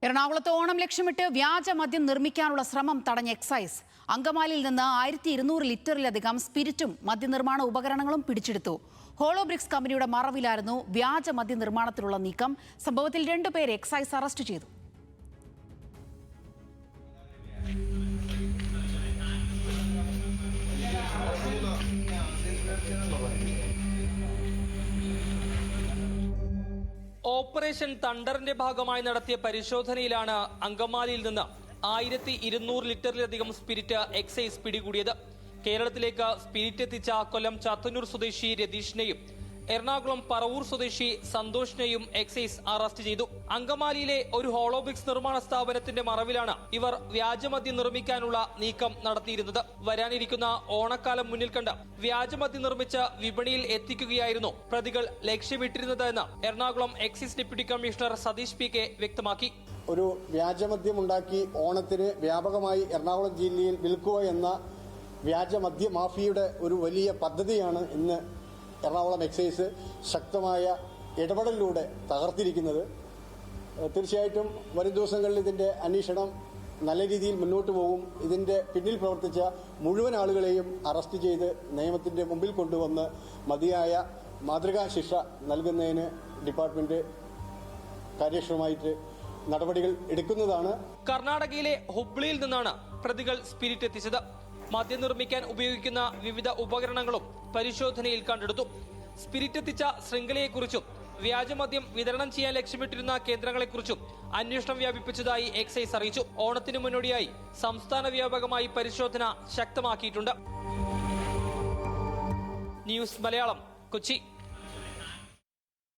എറണാകുളത്ത് ഓണം ലക്ഷ്യമിട്ട് വ്യാജ മദ്യം നിർമ്മിക്കാനുള്ള ശ്രമം തടഞ്ഞ എക്സൈസ്. അങ്കമാലിയിൽ നിന്ന് 1200 ലിറ്ററിലധികം സ്പിരിറ്റും മദ്യനിർമ്മാണ ഉപകരണങ്ങളും പിടിച്ചെടുത്തു. ഹോളോബ്രിക്സ് കമ്പനിയുടെ മറവിലായിരുന്നു വ്യാജ മദ്യ നിർമ്മാണത്തിലുള്ള നീക്കം. സംഭവത്തിൽ 2 പേരെ എക്സൈസ് അറസ്റ്റ് ചെയ്തു. ഓപ്പറേഷൻ തണ്ടറിന്റെ ഭാഗമായി നടത്തിയ പരിശോധനയിലാണ് അങ്കമാലിയിൽ നിന്ന് 1200 ലിറ്ററിലധികം സ്പിരിറ്റ് എക്സൈസ് പിടികൂടിയത്. കേരളത്തിലേക്ക് സ്പിരിറ്റ് എത്തിച്ച കൊല്ലം ചാത്തന്നൂർ സ്വദേശി രതീഷിനെയും എറണാകുളം പറവൂർ സ്വദേശി സന്തോഷിനെയും എക്സൈസ് അറസ്റ്റ് ചെയ്തു. അങ്കമാലിയിലെ ഒരു ഹോളോബ്രിക്സ് നിർമ്മാണ സ്ഥാപനത്തിന്റെ മറവിലാണ് ഇവർ വ്യാജമദ്യം നിർമ്മിക്കാനുള്ള നീക്കം നടത്തിയിരുന്നത്. വരാനിരിക്കുന്ന ഓണക്കാലം മുന്നിൽ കണ്ട് വ്യാജമദ്യം നിർമ്മിച്ച് വിപണിയിൽ എത്തിക്കുകയായിരുന്നു പ്രതികൾ ലക്ഷ്യമിട്ടിരുന്നത് എന്ന് Ernakulam excise deputy commissioner Satheesh PK വ്യക്തമാക്കി. ഒരു വ്യാജമദ്യം ഉണ്ടാക്കി ഓണത്തിന് വ്യാപകമായി എറണാകുളം ജില്ലയിൽ വിൽക്കുക എന്ന വ്യാജമദ്യ മാഫിയയുടെ ഒരു വലിയ പദ്ധതിയാണ് ഇന്ന് എറണാകുളം എക്സൈസ് ശക്തമായ ഇടപെടലിലൂടെ തകർത്തിരിക്കുന്നത്. തീർച്ചയായിട്ടും വരും ദിവസങ്ങളിൽ ഇതിന്റെ അന്വേഷണം നല്ല രീതിയിൽ മുന്നോട്ട് പോകും. ഇതിന്റെ പിന്നിൽ പ്രവർത്തിച്ച മുഴുവൻ ആളുകളെയും അറസ്റ്റ് ചെയ്ത് നിയമത്തിന്റെ മുമ്പിൽ കൊണ്ടുവന്ന് മതിയായ മാതൃകാ ശിക്ഷ നൽകുന്നതിന് ഡിപ്പാർട്ട്മെന്റ് കാര്യക്ഷമമായിട്ട് നടപടികൾ എടുക്കുന്നതാണ്. കർണാടകയിലെ ഹുബ്ലിയിൽ നിന്നാണ് പ്രതികൾ സ്പിരിറ്റ് എത്തിച്ചത്. മദ്യം നിർമ്മിക്കാൻ ഉപയോഗിക്കുന്ന വിവിധ ഉപകരണങ്ങളും പരിശോധനയിൽ കണ്ടെടുത്തു. സ്പിരിറ്റ് എത്തിച്ച ശൃംഖലയെക്കുറിച്ചും വ്യാജമദ്യം വിതരണം ചെയ്യാൻ ലക്ഷ്യമിട്ടിരുന്ന കേന്ദ്രങ്ങളെക്കുറിച്ചും അന്വേഷണം വ്യാപിപ്പിച്ചതായി എക്സൈസ് അറിയിച്ചു. ഓണത്തിന് മുന്നോടിയായി സംസ്ഥാന വ്യാപകമായി പരിശോധന ശക്തമാക്കിയിട്ടുണ്ട്. ന്യൂസ് മലയാളം, കൊച്ചി.